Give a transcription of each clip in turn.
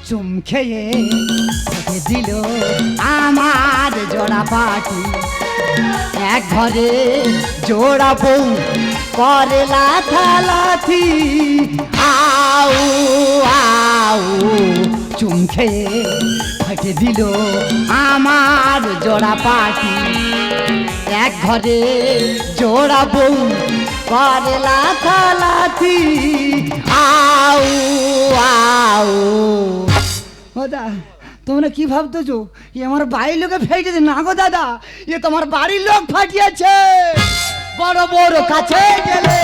চুম খেয়ে রেখে দিল আমার জোড়া পাটি। এক ঘরে জোড়া বউ করে লাথালাথি, আউ আউ চুম খেয়ে রেখে দিল আমার জোড়া পাটি। এক ঘরে জোড়া বউ করে লাথালাথি, আউ আউ। দাদা তোমরা কি ভাবতেছো এ আমার বাড়ির লোকে ফেটেছে? না গো দাদা, এ তোমার বাড়ির লোক ফাটিয়েছে। বড় বড় কাছে গেলে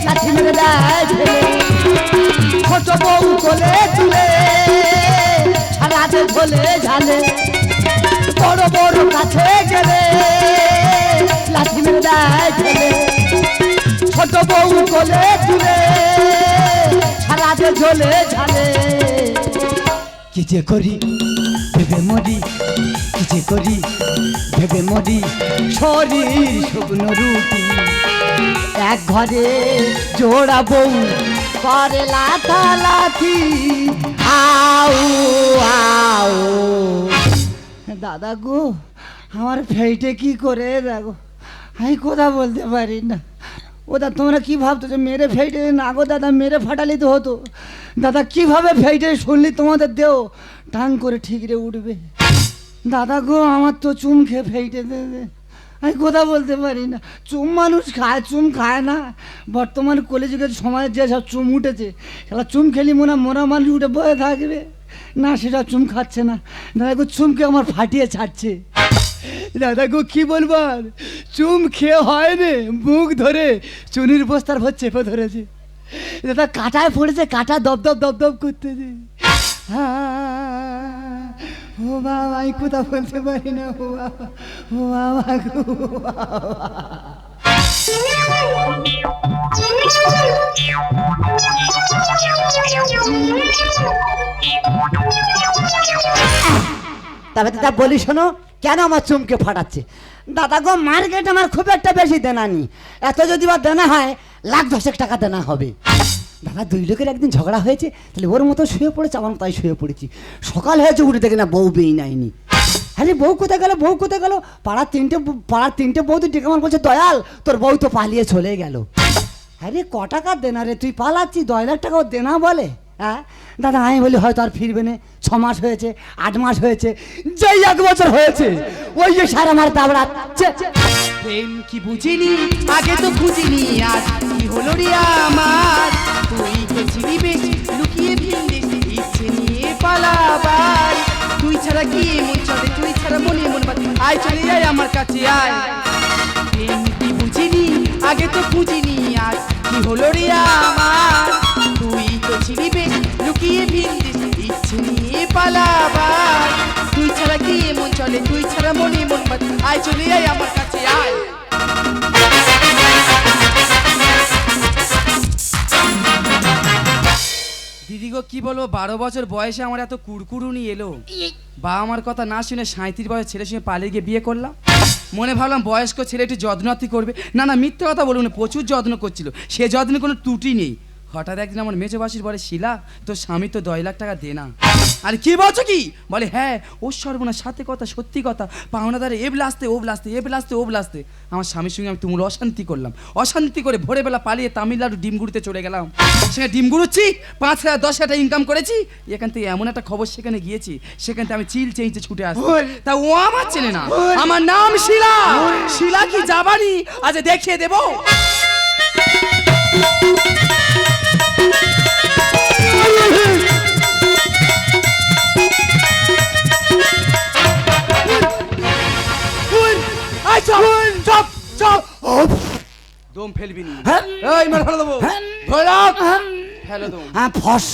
লাঠি মেরে দেয় ছেলে, ছোট বউ কোলে তুলে ছাড়াতে ঝোলে ঝালে। বড় বড় কাছে গেলে লাঠি মেরে দেয় ছেলে, ছোট বউ কোলে তুলে ছাড়াতে ঝোলে ঝালে। কি যে করি ভেবে মরি, কি যে করি ভেবে মরি, শরীর শুকনো রুটি। এক ঘরে জোড়া বউ করে লাথালাথি, আউ আউ। দাদা গো আমার ফেটে কি করে দেখো, আমি কথা বলতে পারি না। ওদা তোমরা কি ভাবতো যে মেরে ফেটে? না গো দাদা, মেরে ফাটালি তো হতো। দাদা কিভাবে ফেটে শুনলি তোমাদের দেও টাং করে ঠিকরে উঠবে। দাদা গো আমার তো চুম খেয়ে ফেটে দেবে, আমি কথা বলতে পারি না। চুম মানুষ খায়, চুম খায় না। বর্তমান কলেজের সমাজে যে সব চুম উঠেছে, সেটা চুম খেলি মোরা মানুষ উঠে বয়ে থাকবে না, সেটা চুম খাচ্ছে না। দাদা গো চুমকে আমার ফাটিয়ে ছাড়ছে। দাদা গো কি বলবো আর, চুম খেয়ে হয় রে, মুখ ধরে চুনির বস্তার ভর চেপে ধরেছে। দাদা কাঁটায় পড়েছে, কাঁটা দপদপ দপদপ করতেছে। ও বাবা আমি কোথা বলতে পারি না। ও বাবা, ও বাবা গো বাবা। তবে দাদা বলি শোনো, কেন আমার চুমকে ফাটাচ্ছে? দাদা গো মার্কেট আমার খুব একটা বেশি দেনা নি, এত যদি বা দেনা হয় 1,10,000 টাকা দেনা হবে। দাদা দুই লোকের একদিন ঝগড়া হয়েছে, তাহলে ওর মতো শুয়ে পড়েছে, আমার তাই শুয়ে পড়েছি। সকাল হয়েছে উঠে দেখে না বউ বেই নাইনি। আরে বউ কোথায় গেল, বউ কোথায় গেল? পাড়ার তিনটে বৌদি ডেকে আমার বলছে, দয়াল তোর বউ তো পালিয়ে চলে গেল। আরে ক টাকার দেনা রে, তুই পালাচ্ছি 2 লাখ টাকা দেনা বলে? হ্যাঁ দাদা আমি বলি হয়তো আর ফিরবে না। 6 মাস হয়েছে, 8 মাস হয়েছে, যেই 1 বছর হয়েছে ওই যে সারা মার দাবড়াচ্ছে। প্রেম কি বুঝিনি আগে তো বুঝিনি, আর কি হলো রে আমার? তুই গেছিলি বেশ লুকিয়ে ভিড়ে, ইচ্ছে নিয়ে পালাবার। তুই ছাড়া কি মন চলে, তুই ছাড়া মনে মন বাদ, আয় চলে যাই আমার কাছে আয়। প্রেম কি বুঝিনি আগে তো বুঝিনি, আর কি হলো রে আমার? তুই তো ছিলি বেশ লুকিয়ে ভিড়ে, ইচ্ছে নিয়ে পালাবার। তুই ছাড়া কি মন চলে, তুই ছাড়া মনে মন বাদ, আয় চলে যাই আমার কাছে আয়। দিদি গো কি বলবো, 12 বছর বয়সে আমার এত কুড়কুড়ুনি এলো। বাবা আমার কথা না শুনে 37 বয়স ছেলের সঙ্গে পালিয়ে গিয়ে বিয়ে করলাম। মনে ভাবলাম বয়স্ক ছেলে একটু যত্নআতি করবে, না না মিথ্যে কথা বলবো না, প্রচুর যত্ন করছিল, সে যত্নে কোনো ত্রুটি নেই। হঠাৎ একদিন আমার মেজবাসীর বলে, শিলা তোর স্বামী তো 2 লাখ টাকা দে না। আরে কি বলছো কি? বলে হ্যাঁ। ওর সর্বনাশ, সাথে কথা সত্যি কথা, পাওনাদারে এ ব্লাস্তে ও ব্লাস্তে, এ ব্লাস্তে ও ব্লাস্তে। আমার স্বামীর সঙ্গে আমি তুমুল অশান্তি করলাম, অশান্তি করে ভোরবেলা পালিয়ে তামিলনাড়ু ডিমগুড়িতে চলে গেলাম। সেখানে ডিম গুড়ুচ্ছি, 5,000 10,000 টাকা ইনকাম করেছি। এখান থেকে এমন একটা খবর সেখানে গিয়েছি, সেখান থেকে আমি চিল চেঁচে ছুটে আসি। তা ও আমার চেনে না, আমার নাম শিলা। শিলা কি যাবানি আজ দেখিয়ে দেবো। দম ফেলবি নি, এই মার ফেলে দেবো, ফেলে দেবো। হ্যাঁ ফস।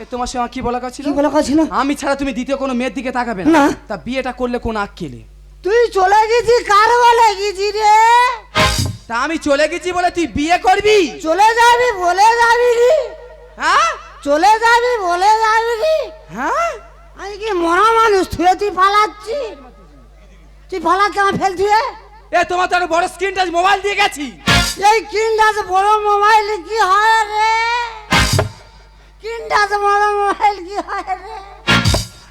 এ তোমার সঙ্গে কি বলা ছিল? কি বলা ছিল? আমি ছাড়া তুমি দ্বিতীয় কোনো মেয়ের দিকে তাকাবে না। না। তা বিয়েটা করলে কোন আক্কেলে? তুই চলে গেছি কার বলে গেছি রে? তা আমি চলে গেছি বলে তুই বিয়ে করবি? চলে যাবি বলে যাবি রে? হ্যাঁ চলে যাবি বলে যাবি রে? হ্যাঁ আমি কি মরা মানুষ, তুই পালাচ্ছি? তুই পালাচ্ছি আমার ফেল থুয়ে? এ তোমার তো একটা বড় স্ক্রিন টাচ মোবাইল দিয়ে গেছি। এই কিনটা বড় মোবাইল কি হয় রে? কিন্ডা তোমার মোবাইল কি হয় রে?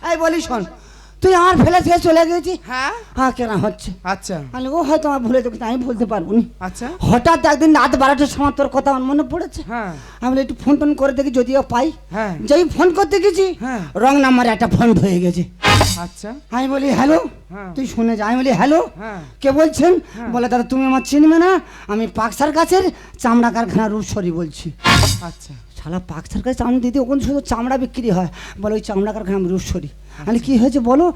এই বলি শোন, তুই আমার ফেলে থেকে চলে গেছি। হ্যাঁ হ্যাঁ কেন হচ্ছে? আচ্ছা আমি ও হয়তো আমার ভুলে যাবে, আমি বলতে পারবো না। আচ্ছা হঠাৎ একদিন রাত 12টার সময় তোর কথা আমার মনে পড়েছে। হ্যাঁ আমি বলি একটু ফোন টোন করে দেখি যদিও পাই। হ্যাঁ যেই ফোন করতে গেছি হ্যাঁ রং নাম্বার একটা ফোন হয়ে গেছে। আচ্ছা আমি বলি হ্যালো, হ্যাঁ তুই শুনে যা। আমি বলি হ্যালো, হ্যাঁ কে বলছেন? হ্যাঁ। বলে দাদা তুমি আমার চিনবে না, আমি পাকসার কাছের চামড়া কারখানা রূপসরি বলছি। আচ্ছা শালা পাকসার কাছে চামড়া দিদি ওখানে শুধু চামড়া বিক্রি হয়। বলে ওই চামড়া কারখানা আমি রূপসরি। আমি কি হয়েছে বলো?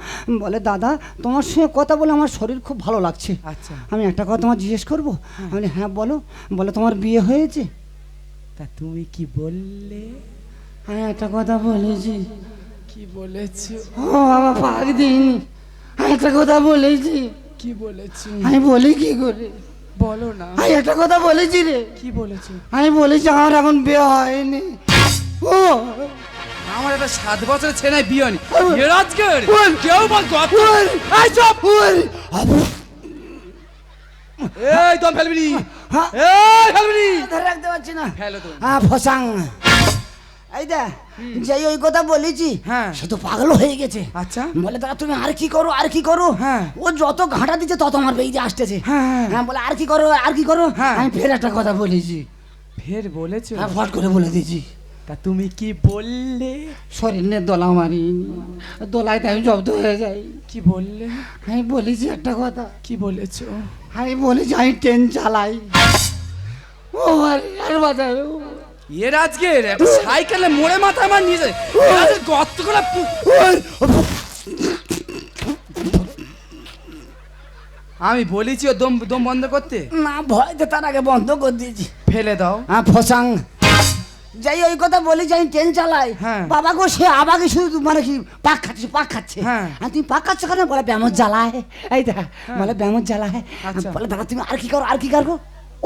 বলে দাদা তোমার সঙ্গে কথা বলে আমার শরীর খুব ভালো লাগছে। আচ্ছা আমি একটা কথা তোমার জিজ্ঞেস করবো? আমি বলি হ্যাঁ বলো। বলে তোমার বিয়ে হয়েছে? তা তুমি কি বললে? আমি একটা কথা বলেছি। কি বলেছো? ও বাবা পাক দিইনি, আমি একটা কথা বলেছি। কি বলেছো? আমি বলি কি করে? বলো না। আমি একটা কথা বলেছি রে। কি বলেছো? আমি বলেছি আমার এখন বিয়ে হয়নি। ও আমার একটা 7 বছরের ছেলে বিয়ে হয়নি। এ রাজগের বল। কেউ বল গত। ওই, এই চুপ। ওই, এই দম ফেলবি নি। হ্যাঁ। এই ফেলবি নি। ধরে রাখতে পারছি না। ফেলো তো। হ্যাঁ ফসাং। এই দে যেই ওই কথা বলেছি হ্যাঁ। সে তো পাগল হয়ে গেছে। আচ্ছা বলে দাদা তুমি আর কি করো আর কি করো? হ্যাঁ। ও যত ঘাঁটা দিচ্ছে তত আমার বেরিয়ে আসতেছে। হ্যাঁ, হ্যাঁ। হ্যাঁ বলে আর কি করো আর কি করো? হ্যাঁ। আমি ফের একটা কথা বলেছি। ফের বলেছো? হ্যাঁ ফট করে বলে দিয়েছি। তা তুমি কি বললে? শরীর নিয়ে দোলা মারি, দোলায় আমি জব্দ হয়ে যাই। কি বললে? আমি বলেছি একটা কথা। কি বলেছো? আমি বলেছি আমি ট্রেন চালাই। ও আর বাজাবে এ রাজগের একটা সাইকেলে মোড়ে মাথা আমার নিয়ে যায়। এ রাজগের গর্ত করে আমি বলেছি ও দম দম বন্ধ করতে। না ভয়তে তার আগে বন্ধ করে দিয়েছি। ফেলে দাও। হ্যাঁ ফসাং। যাই ওই কথা বলেছি আমি ট্রেন চালাই। হ্যাঁ। বাবা গো সে আবাকে শুধু মানে কি পাক খাচ্ছে পাক খাচ্ছে। হ্যাঁ। আর তুমি পাক খাচ্ছ কেন? বলে ব্যামত জ্বালায়। এই দেখ বলে ব্যামত জ্বালায়। আচ্ছা। বলে দাদা তুমি আর কি করো আর কি করো?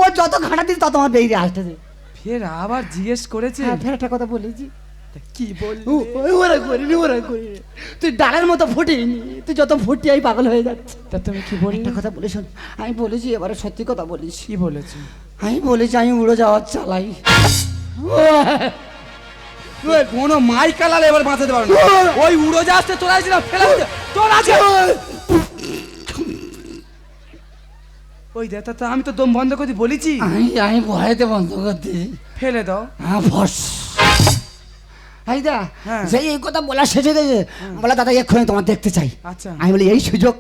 ও যত ঘাঁটা দিচ্ছে তত আমার বেরিয়ে আসতেছে। ফের আবার জিজ্ঞেস করেছে? হ্যাঁ ফের একটা কথা বলেছি। তা কি বললে? ওরা করিনি ওরা করিনি। তুই ডালের মতো ফুটিনি, তুই যত ফুটি আমি পাগল হয়ে যাচ্ছে। তা তুমি কি বললে? একটা কথা বলে শোন। আমি বলেছি এবারে সত্যি কথা বলেছি। কি বলেছো? আমি বলেছি আমি উড়ো যাওয়ার চালাই। কোনো মাই কালালে এবার বাঁচাতে পারো না। ওই উড়ো যাচ্ছে তোরা আসছিস না ফেলে দে তোর আছে। ওই দেখ তা আমি তো দম বন্ধ করে বলেছি। আমি ভয়েতে বন্ধ করতে ফেলে দাও। হ্যাঁ ফস। এই দা হ্যাঁ। সেই এই কথা বলা শেষে গেছে। বলে দাদা এক্ষুনি তোমার দেখতে চাই। আচ্ছা আমি বলি এই সুযোগ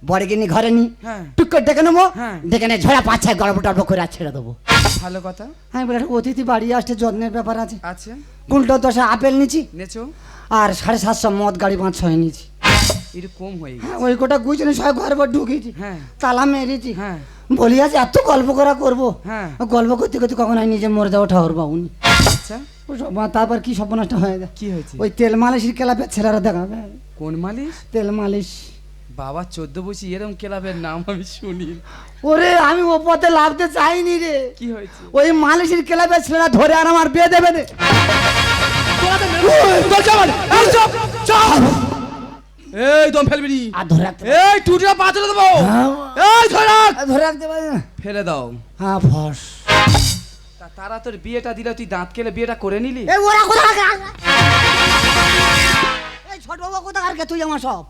বড় গিনি ঘরে নি হ্যাঁ। টুক করে ডেকে নেবো। হ্যাঁ। ডেকে নিয়ে ঝোড়া পাচ্ছে গল্প টল্প করে আর ছেড়ে দেবো। ভালো কথা আমি বলি একটা অতিথি বাড়ি আসছে, যত্নের ব্যাপার আছে। আছে। উল্টো দশা আপেল নিচ্ছি নেছো আর 750 মদ গাড়ি 5-6 নিয়েছি। একটু কম হয়ে গেছে। ওই কোটা গুছিয়ে সবাই ঘরে পর ঢুকেছি। হ্যাঁ তালা মেরেছি। হ্যাঁ বলি আজ এত গল্প করা করবো। হ্যাঁ গল্প করতে করতে কখন আমি নিজে মরে যাবো ঠাকুর বাবুনি। আচ্ছা তারপর কি সর্বনাশটা হয়ে যায়। কি হয়েছে? ওই তেল মালিশের ক্লাবের ছেলেরা দেখাবে। কোন মালিশ? তেল মালিশ। বাবা 14 বছর এরকম ক্লাবের নাম আমি শুনি। ওরে আমি ও পথে লাভতে চাইনি রে। কি হয়েছে? ওই মালিশের ক্লাবের ছেলেরা ধরে আর আমার বিয়ে দেবে রে। এই দম ফেলবি নি। আর ধরে রাখতে এই টুটিটা পাথরে দেবো। হ্যাঁ। এই ধরে রাখ। ধরে রাখতে পারি না। ফেলে দাও। হ্যাঁ ফস। তারা তোর বিয়েটা দিলে তুই দাঁত কেলে বিয়েটা করে নিলি? এই ওরা কোথাকার? এই ছোট বাবা কোথাকার কে তুই আমার সব?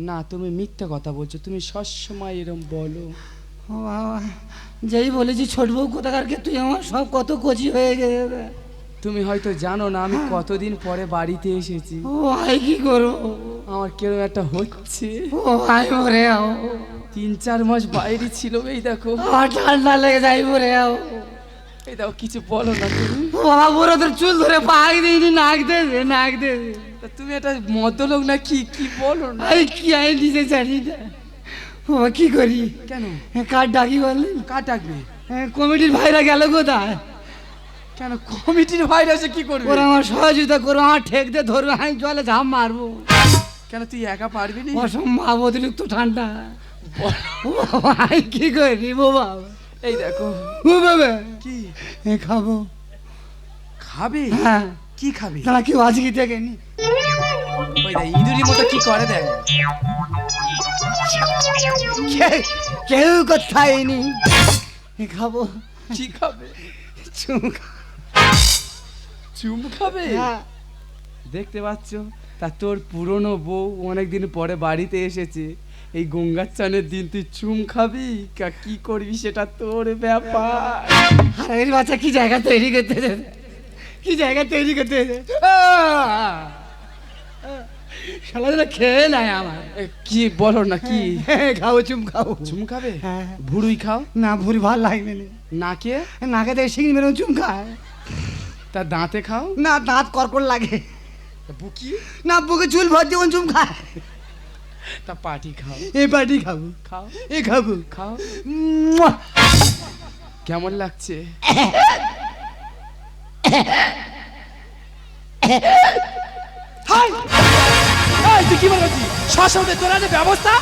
না তুমি মিথ্যা কথা বলছো, তুমি সবসময় এরকম বলো। ও বাবা যেই বলেছি ছোট বউ কোথাকার কে তুই আমার সব কত কচি হয়ে গেছে। তুমি হয়তো জানো না আমি কতদিন পরে বাড়িতে এসেছি। ও ভাই কি করবো? আমার কেরম একটা হচ্ছে। ও ভাই মরে যাও। 3-4 মাস বাইরে ছিল। এই দেখো আমার ঠান্ডা লেগে যাই মরে যাও। এই দেখো কিছু বলো না তুমি। ও বাবা পুরো তোর চুল ধরে পাক দিইনি, নাক দে নাক দে। তা তুমি একটা মদ্যলোক না কি কি বলো না। আমি কি আই নিজে জানি না। ও কি করি? কেন? কার ডাকি বললেন? কার ডাকবে? কমিটির ভাইরা গেল কোথায়? কেন কমিটির ভাইরা এসে কি করবে? ওরা আমার সহযোগিতা করবো, আমার ঠেক দিয়ে ধরবে, আমি জলে ঝাঁপ মারবো। কেন তুই একা পারবি না? অসম্ভব অতিরিক্ত ঠান্ডা। ও বাবা আমি কি করি? ও বাবা এই দেখো। ও বাবা কি খাবো? খাবে? হ্যাঁ কি খাবে? তারা কেউ আজ কি দেখেনি। ওই দেখ ইঁদুরের মতো কি করে দেখ। কেউ কোথায় নি খাবো। কি খাবে? চুম চুম খাবে? হ্যাঁ। দেখতে পাচ্ছ, তা তোর পুরনো বউ অনেকদিন পরে বাড়িতে এসেছে, এই গঙ্গার চানের দিন তুই চুম খাবি কি করবি সেটা তোর ব্যাপার। হারামির বাচ্চা কি জায়গা তৈরি করতে দে, কি জায়গা তৈরি করতে দে। শালা যেন খেয়ে নেয় আমার। কি বলো না কি খাও, চুম খাও। চুম খাবে? হ্যাঁ। ভুড়ুই খাও না, ভুরি ভাল লাগবে না। নাকে? নাকে থেকে শিঙি মেরে চুম খায়। তা দাঁতে খাও? না, দাঁত কর্কর লাগে। বুকি? না, বুকে চুল ভর যেমন চুম খায়। তা পাটি খাও? এই পাটি খাবো। খাও। এ খাবো। খাও। মুয়া। কেমন লাগছে? হাই! এই, তুই কি বলছিস? শ্মশানে তোর আছে ব্যবস্থা?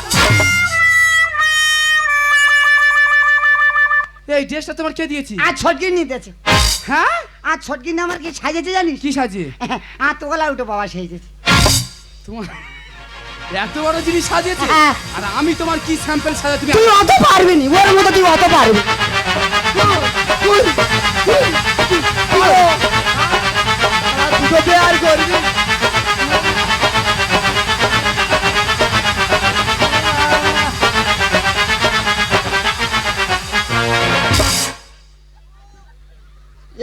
এই ড্রেসটা তোমার কে দিয়েছি? আর ছটকি নিতেছে। হ্যাঁ? আর ছটকি না আমার কি সাজেছে জানিস? কি সাজিয়ে? আর তো গলা উঠে বাবা সেজেছে। তোমার এত বড় জিনিস সাজিয়েছে? হ্যাঁ। আর আমি তোমার কি স্যাম্পল সাজা? তুমি তুই অত পারবি নি, ওর মতো তুই অত পারবি। দুটো পেয়ার করবি।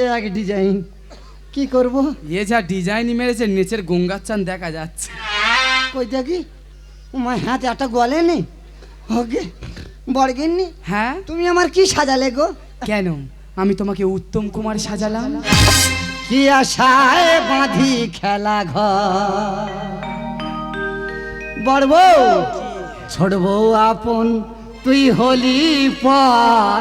এ এক ডিজাইন, কি করব? এ যা ডিজাইনই মেরেছে, নিচের গঙ্গার চান দেখা যাচ্ছে। কই দেখি, আমার হাতে একটা গলে নেই। ওকে বড়গিন্নি, হ্যাঁ? তুমি আমার কি সাজালে গো? কেন? আমি তোমাকে উত্তম কুমার সাজালাম। কি আশায় বাঁধি খেলা ঘর, বড় বউ ছোট বউ আপন তুই হলি পর।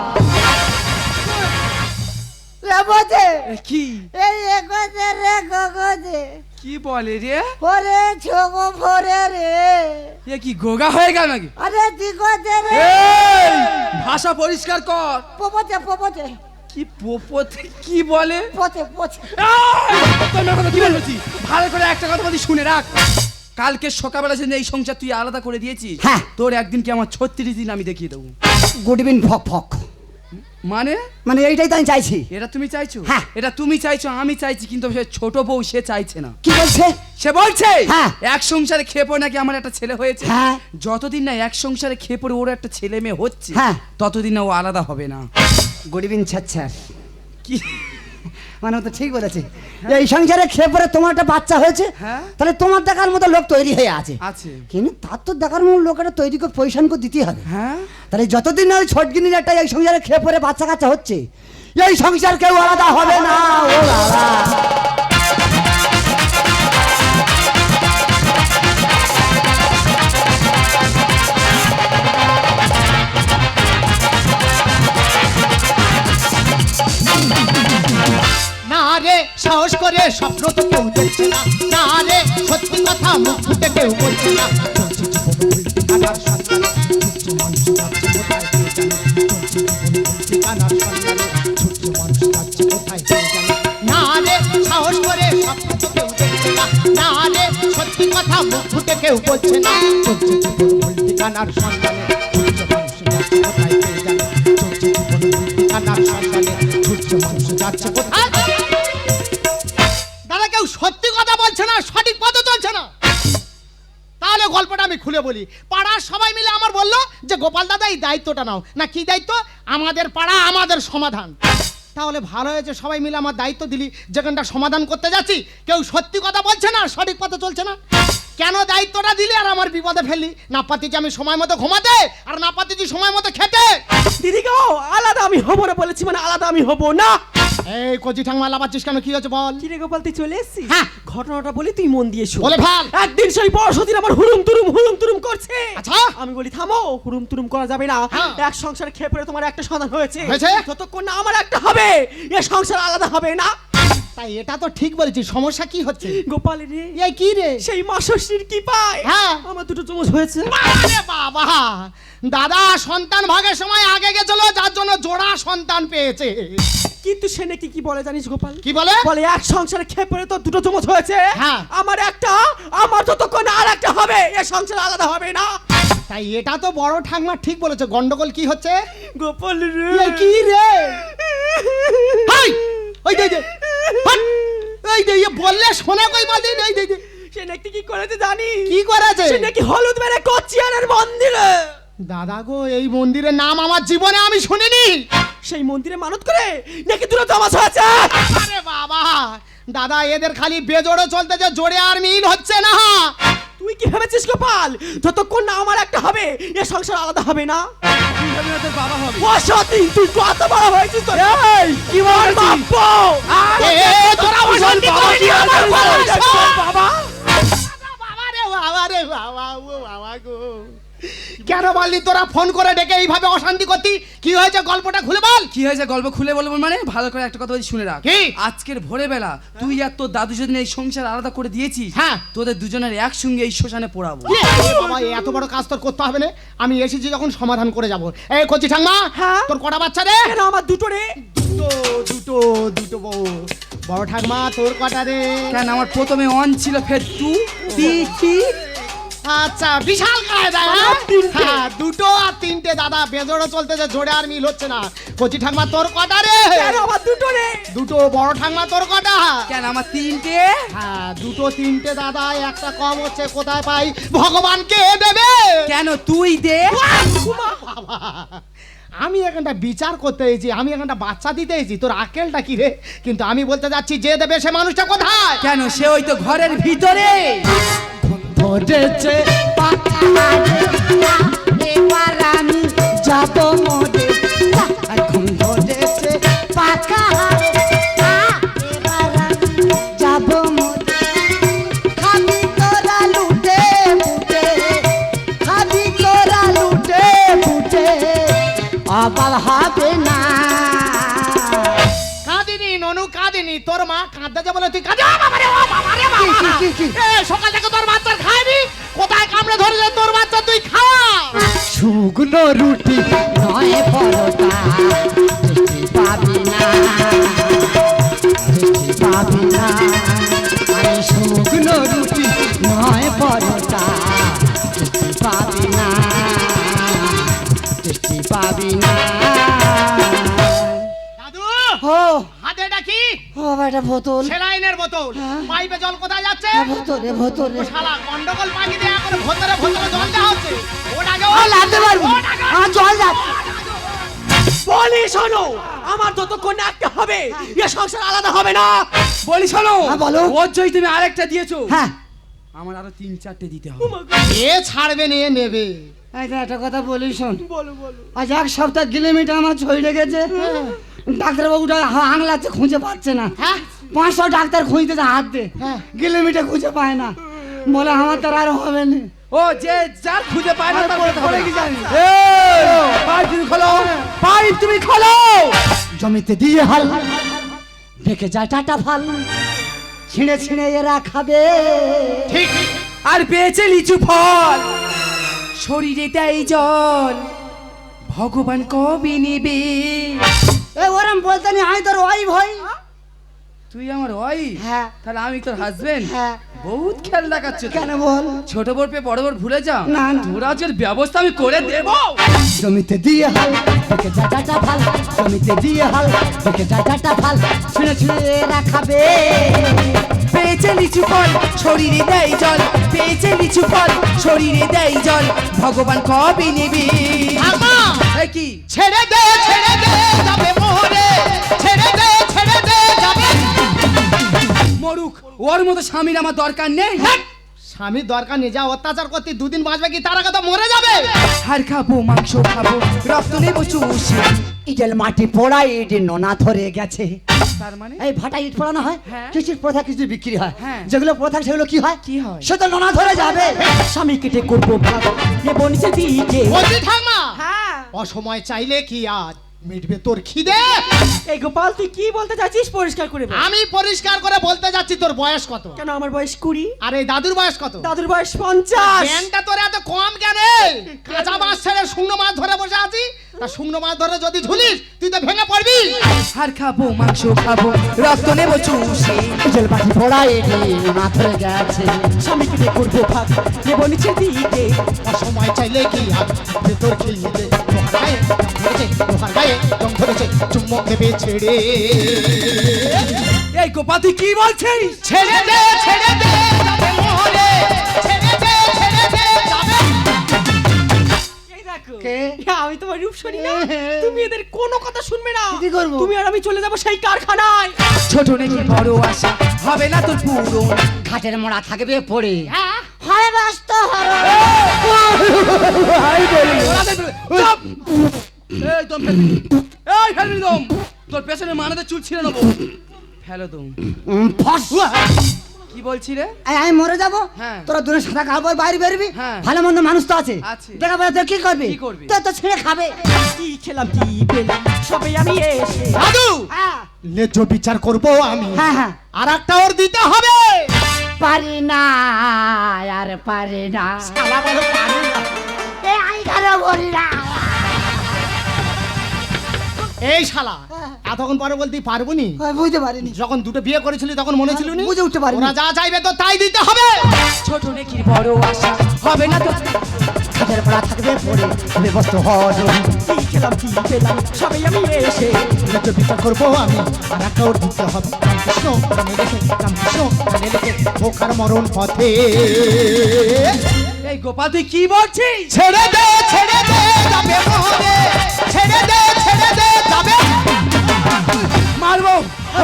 রে বোঝে এ কি? এই এগোজে রে গগোজে, কি বলে রে? ওরে ছোগো ভরে রে, এ কি গোগা হয়ে গেল নাকি? আরে দিগোজে রে, এই, ভাষা পরিষ্কার কর। পোপোতে পোপোতে কি পোপোতে কি বলে? পোতে পোতে। তোমার কথা কি বলছি? ভালো করে একটা কথা বলি, শুনে রাখ। কালকে সকালবেলা যে এই সংসার তুই আলাদা করে দিয়েছিস, হ্যাঁ। তোর একদিন কি আমার 36 দিন আমি দেখিয়ে দেবো। গুডবিন ফক ফক, মানে? মানে এইটাই তো আমি চাইছি। এটা তুমি চাইছো? হ্যাঁ। এটা তুমি চাইছো, আমি চাইছি, কিন্তু সে ছোট বউ সে চাইছে না। কি বলছে? সে বলছে হ্যাঁ। এক সংসারে খেয়ে পড়ে নাকি আমার একটা ছেলে হয়েছে। হ্যাঁ। যতদিন না এক সংসারে খেয়ে পড়ে ওর একটা ছেলে মেয়ে হচ্ছে, হ্যাঁ। ততদিন না ও আলাদা হবে না। গুডবিন ছাচ্ছার, কি মানে ও তো ঠিক বলেছে। এই সংসারে খেয়ে পরে তোমার একটা বাচ্চা হয়েছে, হ্যাঁ। তাহলে তোমার দেখার মতো লোক তৈরি হয়ে আছে। আছে? কিন্তু তার তো দেখার মতো লোকেরা তৈরি করে পয়সা করে দিতে হবে। হ্যাঁ। তাহলে যতদিন না ওই ছোটগিনির একটা এই সংসারে খেয়ে পরে বাচ্চা কাচ্চা হচ্ছে, এই সংসার কেউ আলাদা হবে না। ও বাবা, না রে সাহস করে স্বপ্ন তো কেউ দেখছে না, না রে সত্যি কথা মুখ ফুটে কেউ বলছে না। চলছে জীবন উল্টি কানার সন্ধানে, ছুটছে মানুষ যাচ্ছে কোথায় কে জানে। না রে সাহস করে স্বপ্ন তো কেউ দেখছে না, না রে সত্যি কথা মুখ ফুটে কেউ বলছে না। চলছে জীবন উল্টি কানার সন্ধানে, ছুটছে মানুষ যাচ্ছে কোথায় কে জানে। চলছে জীবন উল্টি কানার সন্ধানে, ছুটছে মানুষ যাচ্ছে কোথায়। দাদা কেউ সত্যি কথা বলছে না, সঠিক পথে চলছে না। তাহলে গল্পটা আমি খুলে বলি। পাড়ার সবাই মিলে আমার বললো যে গোপাল দাদা এই দায়িত্বটা নাও। না কি দায়িত্ব? আমাদের পাড়া আমাদের সমাধান। তাহলে ভালো হয়েছে সবাই মিলে আমার দায়িত্ব দিলি, যেখানটা সমাধান করতে যাচ্ছি কেউ সত্যি কথা বলছে না, সঠিক পথে চলছে না। কেন দায়িত্বটা দিলি আর আমার বিপদে ফেললি? না পাতিছি আমি সময় মতো ঘুমাতে, আর না পাতিছি সময় মতো খেতে। দিদি গো, আলাদা আমি হবো না বলেছি, মানে আলাদা আমি হবো না। এই কচি ঠাংমা লাপাচ্ছিস কেন? কি হচ্ছে বল? কি রে গোপাল, তুই চলে এসেছিস? হ্যাঁ। ঘটনাটা বলি, তুই মন দিয়ে শোন। বলে ফেল। একদিন সেই বড়সদিন আমার হুড়ুম তুরুম করছে। আচ্ছা। আমি বলি থামো, হুড়ুম তুরুম করা যাবে না। হ্যাঁ। এক সংসারে খেয়ে পড়ে তোমার একটা সন্তান হয়েছে, হয়েছে? যতক্ষণ না আমার একটা হবে, এ সংসার আলাদা হবে না। তাই এটা তো ঠিক বলেছিস, সমস্যা কি হচ্ছে? গোপাল রে, এই কি রে? সেই মা ষষ্ঠীর কি পায়, হ্যাঁ। আমার দুটো চমচ হয়েছে। আরে বাবা, দাদা সন্তান ভাগের সময় আগে গেছিল, যার জন্য জোড়া সন্তান পেয়েছে। কিন্তু সে নাকি কি বলে জানিস গোপাল? কি বলে? বলে এক সংসারে খেয়ে পড়ে তো দুটো চমচ হয়েছে, হ্যাঁ। আমার একটা, আমার যতক্ষণ আর একটা হবে, এ সংসার আলাদা হবে না। তাই এটা তো বড় ঠাকমা ঠিক বলেছে। গন্ডগোল কি হচ্ছে? গোপাল রে, এই কি রে? হাই! ওই দে দে। হাট! এই যে বললে শোনা কই বাদিন এই যে সে নাকি কি করেছে জানি? কি করেছে? সে নাকি হলুদ মেরে কচিয়ানের মন্দিরে। দাদা গো, এই মন্দিরের নাম আমার জীবনে আমি শুনিনি। সেই মন্দিরে মানত করে নাকি দুটো তামাশা হয়েছে। আরে বাবা, দাদা এদের খালি বেজোড়ে চলতেছে, জোরে আর মিল হচ্ছে না। তুই কি ভেবেছিস গোপাল, যতক্ষণ না আমার একটা হবে এ সংসার আলাদা হবে না? তুই হবে না, তোর বাবা হবে। অসতী, তুই কত বড় হয়েছিস তো? এই, কি বলছিস? বাপ্পো! এ, তোরা অশান্তি করবি না, আমার গলা শোন। বাবা বাবা রে বাবা রে বাবা, ও বাবা গো, কেন বললি তোরা ফোন করে ডেকে এইভাবে অশান্তি করতি? কি হয়েছে গল্পটা খুলে বল। কি হয়েছে গল্প খুলে বলবো মানে? ভালো করে একটা কথা বলছি, শুনে রাখ। কি? আজকের ভোরবেলা তুই আর তোর দাদু যদি এই সংসার আলাদা করে দিয়েছিস, হ্যাঁ। তোদের দুজনের একসঙ্গে এই শ্মশানে পোড়াবো। এ বাবা, এত বড় কাজ তোর করতে হবে না, আমি এসেছি যখন সমাধান করে যাব। এই কচি ঠাম্মা, হ্যাঁ? তোর কটা বাচ্চা রে? কেন আমার দুটো রে? দুটো দুটো বউ। বড় ঠাকমা তোর কটা রে? কেন আমার প্রথমে অন ছিল, ফের টু তি। আচ্ছা, বিশাল কায়দা। আমার তিনটে। হ্যাঁ, দুটো আর তিনটে দাদা, বেজোড়ে চলতেছে, জোরে আর মিল হচ্ছে না। কচি ঠাকমা তোর কটা রে? কেন আমার দুটো রে? দুটো। বড় ঠাকমা তোর কটা? কেন আমার তিনটে। হ্যাঁ, দুটো তিনটে দাদা, একটা কম হচ্ছে, কোথায় পাই? ভগবানকে দেবে। কেন তুই দে। বাবা, আমি এখানটা বিচার করতে এসেছি, আমি এখানটা বাচ্চা দিতে এসেছি, তোর আকেলটা কি রে? কিন্তু আমি বলতে যাচ্ছি, যে দেবে সে মানুষটা কোথায়? কেন সে ওই তো ঘরের ভিতরে। ধরেছে পাখারে, এবার আমি যাব মোরে। এখন ধরেছে পাখারে, এবার আমি যাব মোরে। খাবি তোরা লুটে পুটে, খাবি তোরা লুটে পুটে, অবাল হবে না। কাঁদিনি ননু, কাঁদিনি। তোর মা কাঁদতে বলে তুই কাঁদে? বাবা রে, ও বাবা রে বাবা। কি? এ, সকাল থেকে তোর বাচ্চার খাইনি, কোথায় কামড়ে ধরেছে তোর বাচ্চা, তুই খাওয়া। শুকনো রুটি নয় পরোটা, বৃষ্টি পাবি না, বৃষ্টি পাবি না। আমি শুকনো রুটি নয় পরোটা, বৃষ্টি পাবি না, বৃষ্টি পাবি না। দাদু, ও হাতে এটা কি? ও বাবা, এটা বোতল। সেলাইনের বোতল। হ্যাঁ। পাইপে জল কোথায় যাচ্ছে? ভোতরে ভোতরে ও শালা গন্ডগোল পাকি দেয়া করে ভোতরে ভোতরে জল দেওয়া হচ্ছে। ওটাকে লাগতে পারবো, আমার জল যাক। বলি শোনো, আমার যতক্ষণ না একটা হবে এ সংসার আলাদা হবে না। বলি শোনো, হ্যাঁ, বলো। ওর জয় তুমি আরেকটা দিয়েছো, হ্যাঁ, আমার আরো 3-4টে দিতে হবে। এ ছাড়বে নিয়ে নেবে। এই একটা কথা বলি শোন। বলো বলো। আজ এক সপ্তাহ কিলোমিটার আমার ছড়ে গেছে, ডাক্তারবাবুটা আংলাতে খুঁজে পাচ্ছে না। হ্যাঁ? 500 ডাক্তার খুঁজতেছে হাত দিয়ে, হ্যাঁ। কিলোমিটার খুঁজে পায় না। বলে আমার তার আর হবে না। ও যে যার খুঁজে পায় না তার পরে হবে কি না। জানি? এই, পাইপ তুমি খোলো, পাইপ তুমি খোলো। জমিতে দিয়ে হাল দেখে যায় টাটা ফাল, ছিঁড়ে ছিঁড়ে এরা খাবে। ঠিক। আর পেয়েছে লিচু ফল, শরীরে দেয় জল, ভগবান কবে নেবে? এ ওরম বলতে নি, আমি তোর ওয়াইফ হই। তুই আমার ওই, হ্যাঁ। তাহলে আমি তোর হাজবেন্ড। হ্যাঁ। বহুত খেয়াল দেখাচ্ছ তুই। কেন বল? ছোট বড় পেয়ে বড় বড় ভুলে যাও। না, না। তোর আজকের ব্যবস্থা আমি করে দেব। জমিতে দিয়ে হাল দেখে যায় টাটা ফাল, জমিতে দিয়ে হাল দেখে যায় টাটা ফাল, ছিঁড়ে ছিঁড়ে এরা খাবে। পেয়েছে লিচু ফল, শরীরে দেয় জল, পেয়েছে লিচু ফল, শরীরে দেয় জল, ভগবান কবে নেবে? আমা, এই কি? ছেড়ে দে যাবে মোহরে, ছেড়ে দে যাবে। মরুক, ওর মতো স্বামীর আমার দরকার নেই। স্বামীর দরকার নেই, যা অত্যাচার করতে দুদিন বাঁচবে কি, তার আগে তো মরে যাবে। হাড় খাবো, মাংস খাবো, রক্ত নেবো চুষে। ইটেল মাটি পোড়া, ইট নোনা ধরে গেছে। তার মানে এই ভাটা ইট পোড়ানো হয়, হ্যাঁ। কিছু প্রথা কিছু বিক্রি হয়, হ্যাঁ। যেগুলো প্রথা সেগুলো কি হয়? কি হয়? সে তো নোনা ধরে যাবে। স্বামী কেটে করবো ভাগ, নেবো নিচের দিকে। বলছি ঠাম্মা, হ্যাঁ। অসময় চাইলে কি আজ মিটবে তোর খিদে? এই গোপাল, তুই কি বলতে চাচ্ছিস পরিষ্কার করে বল। আমি পরিষ্কার করে বলতে যাচ্ছি, তোর বয়স কত? কেন আমার বয়স 20, আর এই দাদুর বয়স কত? দাদুর বয়স 50। জ্ঞানটা তোর এত কম কেন? কাঁচা মাছ ছেড়ে শুকনো মাছ ধরে বসে আছি, তা শুকনো মাছ ধরে যদি ঝুলিস তুই তো ভেঙে পড়বি। হাড় খাবো, মাংস খাবো, রক্ত নেবো চুষে। ইটেল মাটি পোড়া, ইট নোনা ধরে গেছে। স্বামী কেটে করবো ভাগ, নেবো নিচের দিকে। অসময় চাইলে কি আজ মিটবে তোর খিদে? লোহার গায়ে জং ধরেছে, চুম্বক দেবে ছেড়ে। এই গোপাল তুই কি বলছিস? ছেড়ে দে যাবে মোহরে, ছেড়ে দে যাবে। এই দেখো কে? আমি তোমার রূপ শুনি না, তুমি এদের কোনো কথা শুনবে না। কি করবো? তুমি আর আমি চলে যাবো সেই কারখানায়। ছোট নাকি বড় আশা হবে না তোর পূরণ। ঘাটের মোড়া থাকবে পড়ে হ্যাঁ হয় ব্যস্ত হরো। চুপ! এই দম ফেলবি। এই ফেলবি দম। তোর পেছনে মানাতে চুল ছিঁড়ে নেবো। ফেলো দম। ফস। কি বলছি রে? আমি মরে যাবো, হ্যাঁ। তোরা দূরে সাদা কাপড় বাইরে বেরবি, হ্যাঁ। ভালো মন্দ মানুষ তো আছে, আছে। দেখা পড়ে তোর কি করবি? কি করবি? তোর তো ছেড়ে খাবে। কি খেলাম কি পেলাম সবে আমি এসে। দাদু হ্যাঁ ন্যায্য বিচার করব আমি, হ্যাঁ হ্যাঁ। আর একটা ওর দিতে হবে। পারি না আর পারি না, শালা বলে পারি না। এ আমি কেন বলি না? এই শালা এতক্ষণ পরে বলতে পারবো নি? আমি বুঝতে পারিনি। যখন দুটো বিয়ে করেছিলি তখন মনে ছিল নি? বুঝে উঠতে পারিনি। ওরা যা চাইবে তো তাই দিতে হবে। ছোট নাকি বড় আশা হবে না তোর। ঘাটের মোড়া থাকবে পড়ে হবে বস্ত্র হরণ। কি খেলাম কি পেলাম সবে আমি এসে। ন্যায্য বিচার করবো আমি, আর একটা ওর দিতে হবে। রামকৃষ্ণ প্রাণে রেখে, রামকৃষ্ণ প্রাণে রেখে, ভোকার মরণ পথে। এই গোপাল তুই কি বলছিস? ছেড়ে দে যাবে মোহরে, ছেড়ে দে যাবে। মারবো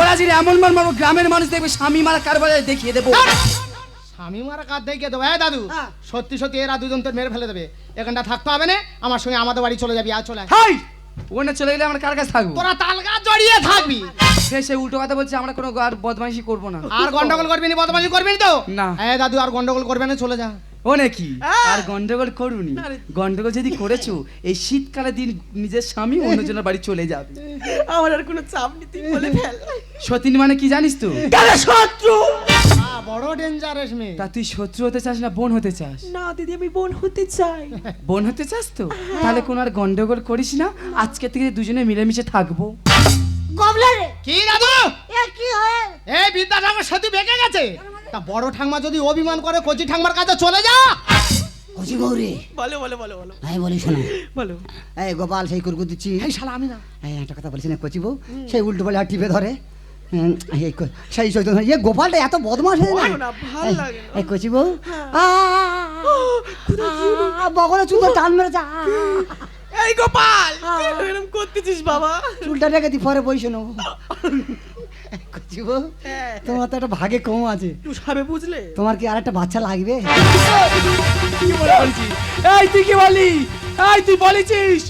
ওরা যদি এমন মারবো গ্রামের মানুষ দেখবে স্বামী মারা কারবার দেখিয়ে দেবো। স্বামী মারা কাঁদ দেখে দেবো। হ্যাঁ দাদু, হ্যাঁ। সত্যি সত্যি এরা দুজন তোর মেরে ফেলে দেবে। এখানটা থাকতে হবে না, আমার সঙ্গে আমাদের বাড়ি চলে যাবি। আর চলে আয়। হাই ওখানে চলে গেলে আমরা কার কাছে থাকবো? তোরা তালগা জড়িয়ে থাকবি, সে উল্টো কথা বলছে, আমরা কোনো আর বদমাইশি করবো না। আর গন্ডগোল করবি না, বদমাশি করবি না তো? না। হ্যাঁ দাদু, আর গন্ডগোল করবে না, চলে যা। ও নাকি আর গন্ডগোল করুনি? গন্ডগোল যদি করেছো এই শীতকালে দিন নিজের স্বামী অন্যজনের বাড়ি চলে যাবে। আমার আর কোনো চাপ নেই, তুই বলে ফেল। সতীন মানে কি জানিস তো? শত্রু বড় ডেঞ্জারাস মেয়ে। তা তুই শত্রু হতে চাস না বোন হতে চাস? না দিদি, আমি বোন হতে চাই। বোন হতে চাস তো তাহলে কোনো আর গন্ডগোল করিস না, আজকে থেকে দুজনে মিলেমিশে থাকবো। গবলে রে, কি দাদু? এ কি হয়? এই বিদ্যাসাগর সেতু বেঁকে গেছে। তা বড় ঠাকমা যদি অভিমান করে কচি ঠাকমার কাছে চলে যা। কচি গৌরী, বলো বলো বলো বলো আমি বলি শোনো। বলো। এই গোপাল সেই কুরকুর দিচ্ছি। এই শালা আমি না। এই একটা কথা বলছি না, কচি বউ সেই উল্টো বলে আর টিপে ধরে। এই সেই চৈতন্য ইয়ে গোপালটা এত বদমাশ হয়ে বলো না, ভাল না। লাগে না। এই কচি বউ বগলে চুল টান মেরেছে। এই গোপাল এরকম করতেছিস বাবা? চুলটা রেখে দি পরে বইসে নেবো। কচি বউ হ্যাঁ। তোমার তো একটা ভাগে কম আছে, তুই সবে বুঝলে? তোমার কি আর একটা বাচ্চা লাগবে? কি বলে বলছিস? এই তুই কি বলি? এই তুই বলেছিস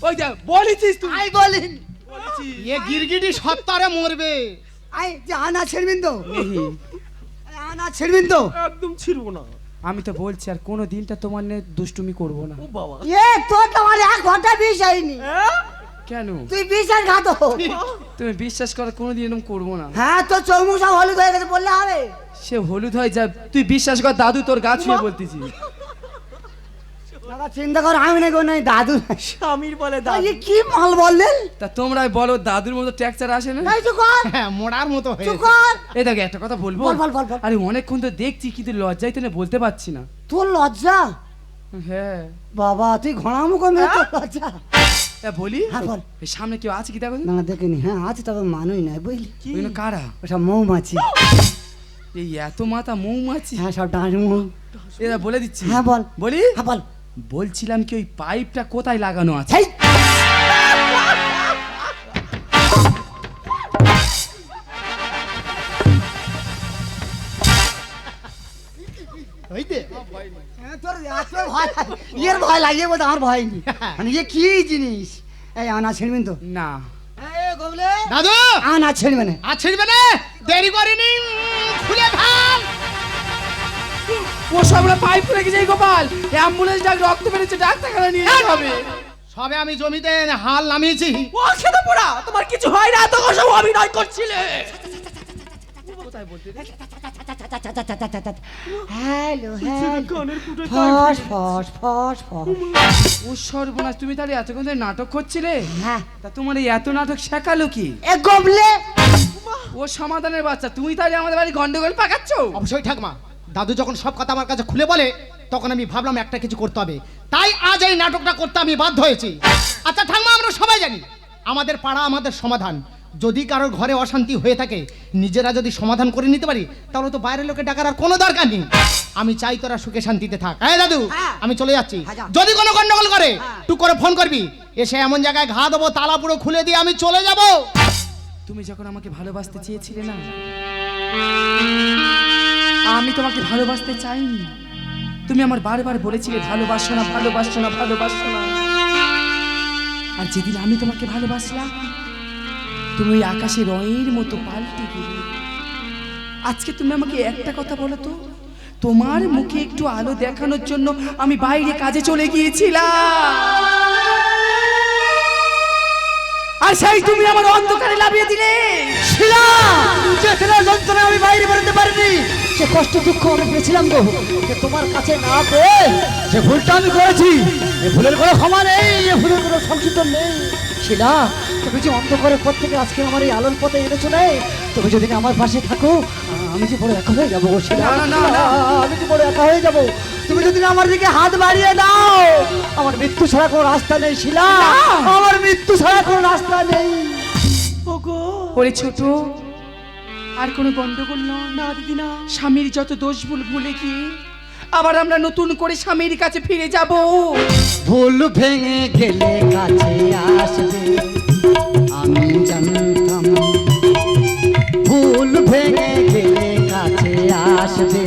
ওই দেখ বলেছিস তুই আই বলেন বলেছিস। এ গিরগিটি সত্তরে মরবে। আই যে আনা ছেড়বিন তো, নেহি। আনা ছেড়বিন তো। একদম ছিড়বো না। আমি তো বলছি আর কোনো দিনটা তোমার নিয়ে দুষ্টুমি করবো না। ও বাবা। এ তোর তো আমার 1 ঘন্টা বিষ হয়নি, কেন? তুই বিষের ঘাত। তুমি বিশ্বাস করো কোনোদিন এরকম করবো না। হ্যাঁ তোর চৌমুখ সব হলুদ হয়ে গেছে বললে হবে? সে হলুদ হয় যা, তুই বিশ্বাস কর দাদু তোর গা ছুঁয়ে বলতেছি। দাদা চিন্তা কর, আমি নাকি নাই দাদু। স্বামীর বলে এই দাদু। কি মাল বললেন? তা তোমরাই বলো দাদুর মতো ট্যাক্সার আসে না? এই চুপ কর, হ্যাঁ মোড়ার মতো চুপ হয়েছে। কর। এই দেখো একটা কথা বলবো। বল, বল, বল, বল। আরে অনেকক্ষণ তো দেখছি কিন্তু লজ্জায় তো বলতে পারছি না। তোর লজ্জা? হ্যাঁ বাবা তুই ঘোড়া মুখ মেয়ে, তোর লজ্জা? বলি হ্যাঁ বল। এই সামনে কেউ আছে কি দেখো? না না দেখিনি। হ্যাঁ আছে, তবে মানুষ নাই বুঝলি, ওইগুলো কারা? ওসব মৌমাছি। এই এত মাথা মৌমাছি। হ্যাঁ সব ডাঁশ মৌ। এরা বলে দিচ্ছি। হ্যাঁ বল। বলি হ্যাঁ বল। বলছিলাম কি ওই পাইপটা কোথায় লাগানো আছে? এই ওই দে। হ্যাঁ, তোর এত ভয় লাগে। এর ভয় লাগিয়ে বলতে আমার ভয় নেই। মানে এ কি জিনিস? এই আনা ছেড়বেন তো? না এই গোবলে দাদু আনা ছেড়বে না। আর ছিড়বে না, দেরি করিনি, খুলে ফেল। ও সবরা পাইপ রেখে যাই গোপাল, অ্যাম্বুলেন্স ডাক, রক্ত বেরোচ্ছে, ডাক্তারখানা নিয়ে যেতে হবে। সবে আমি জমিতে হাল নামিয়েছি। ও খেতে পোড়া, তোমার কিছু হয় না, তখন সব অভিনয় করছিলে। হ্যালো হ্যালো, কানের ফুটোয় ফস ফস ফস ফস। ও সর্বনাশ, তুমি তাহলে এতক্ষণ ধরে নাটক করছিলে? হ্যাঁ তা তোমার এই এত নাটক শেখালো কি? এ গোবলে ও সমাধানের বাচ্চা, তুমি তাহলে আমাদের বাড়ি গন্ডগোল পাকাচ্ছ? অবশ্যই ঠাকমা, দাদু যখন সব কথা আমার কাছে খুলে বলে তখন আমি ভাবলাম একটা কিছু করতে হবে, তাই আজ এই নাটকটা করতে আমি বাধ্য হয়েছি। আচ্ছা ঠাকমা, আমরা সবাই জানি আমাদের পাড়া আমাদের সমাধান। যদি কারোর ঘরে অশান্তি হয়ে থাকে নিজেরা যদি সমাধান করে নিতে পারি তাহলে তো বাইরের লোকে ডাকার আর কোনো দরকার নেই। আমি চাই তোরা সুখে শান্তিতে থাক। হ্যাঁ দাদু, হ্যাঁ। আমি চলে যাচ্ছি। হ্যাঁ, যা। যদি কোনো গন্ডগোল করে টুক করে ফোন করবি, এসে এমন জায়গায় ঘা দেবো তালা পুরো খুলে দিয়ে আমি চলে যাব। তুমি যখন আমাকে ভালোবাসতে চেয়েছিলে না, আমি তোমাকে ভালোবাসতে চাইনি। তুমি আমার বারবার বলেছিলে ভালোবাসো না, ভালোবাসো না, ভালোবাসো না। আর যেদিন আমি তোমাকে ভালোবাসলাম, তুমি ওই আকাশে রঙের মতো পাল্টে গেলে। আজকে তুমি আমাকে একটা কথা বলো তো, তোমার মুখে একটু আলো দেখানোর জন্য আমি বাইরে কাজে চলে গিয়েছিলাম, আর সেই তুমি আমার অন্ধকারে লাভিয়ে দিলে। শিলা, যে ছেলের যন্ত্রণা আমি বাইরে বেরোতে পারিনি, সে কষ্ট দুঃখ আমি পেয়েছিলাম গো। যে তোমার কাছে না পেয়ে যে ভুলটা আমি করেছি, এ ভুলের কোনো ক্ষমা নেই, এ ভুলের কোনো সংশোধন নেই। শিলা, তুমি যে অন্ধকারের পথ থেকে আজকে আমার এই আলোর পথে এনেছো নেই, তুমি যদি আমার পাশে থাকো আমি যে বড় একা হয়ে যাবো গো শিলা। না, না, না। আমি যে বড় একা হয়ে যাবো। তুমি যদি না আমার দিকে হাত বাড়িয়ে দাও, আমার মৃত্যু ছাড়া কোনো রাস্তা নেই শিলা, আমার মৃত্যু ছাড়া কোনো রাস্তা নেই। ওগো ওরে ছোট, আর কোনো গন্ডগোল না দিদি না। স্বামীর যত দোষ ভুল ভুলে গিয়ে আবার আমরা নতুন করে স্বামীর কাছে ফিরে যাব। ভুল ভেঙে গেলে কাছে আসবে, আমি জানতাম। ভুল ভেঙে গেলে কাছে আসবে,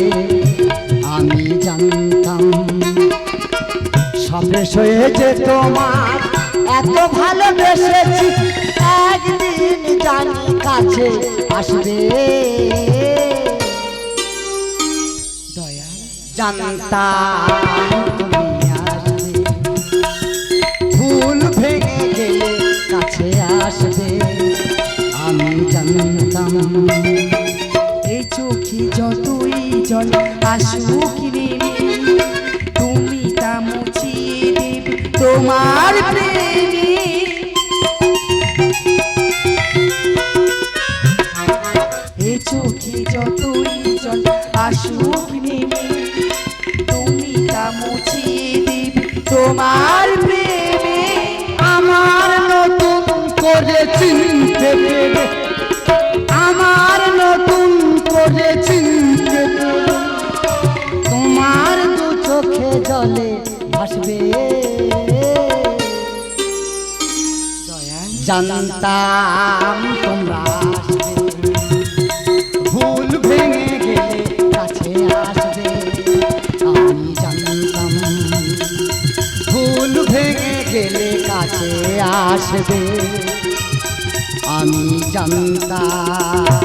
আমি জানতাম। সবেশ হয়েছে তোমার এত ভালোবেসেছি, একদিন জানি কাছে আসবে। দয়া জানতাম তুমি আসবে, ভুল ভেঙে গেলে কাছে আসবে, আমি জানতাম। এই চোখে যতই জল আসুক নেমে, তুমি তা মুছিয়ে দেবে তোমার প্রেমে। এই চোখে যতই জল আসুক নেমে, তুমি তা মুছিয়ে দেবে তোমার প্রেমে। আমার নতুন করে চিনতে পেরে, আমার নতুন করে চিনতে পেরে, তোমার দু চোখে জলে ভাসবে। জানতাম তোমরা আসবে, ভুল ভেঙে গেলে কাছে আসবে, আমি জানতাম। ভুল ভেঙে গেলে কাছে আসবে, আমি জানতাম।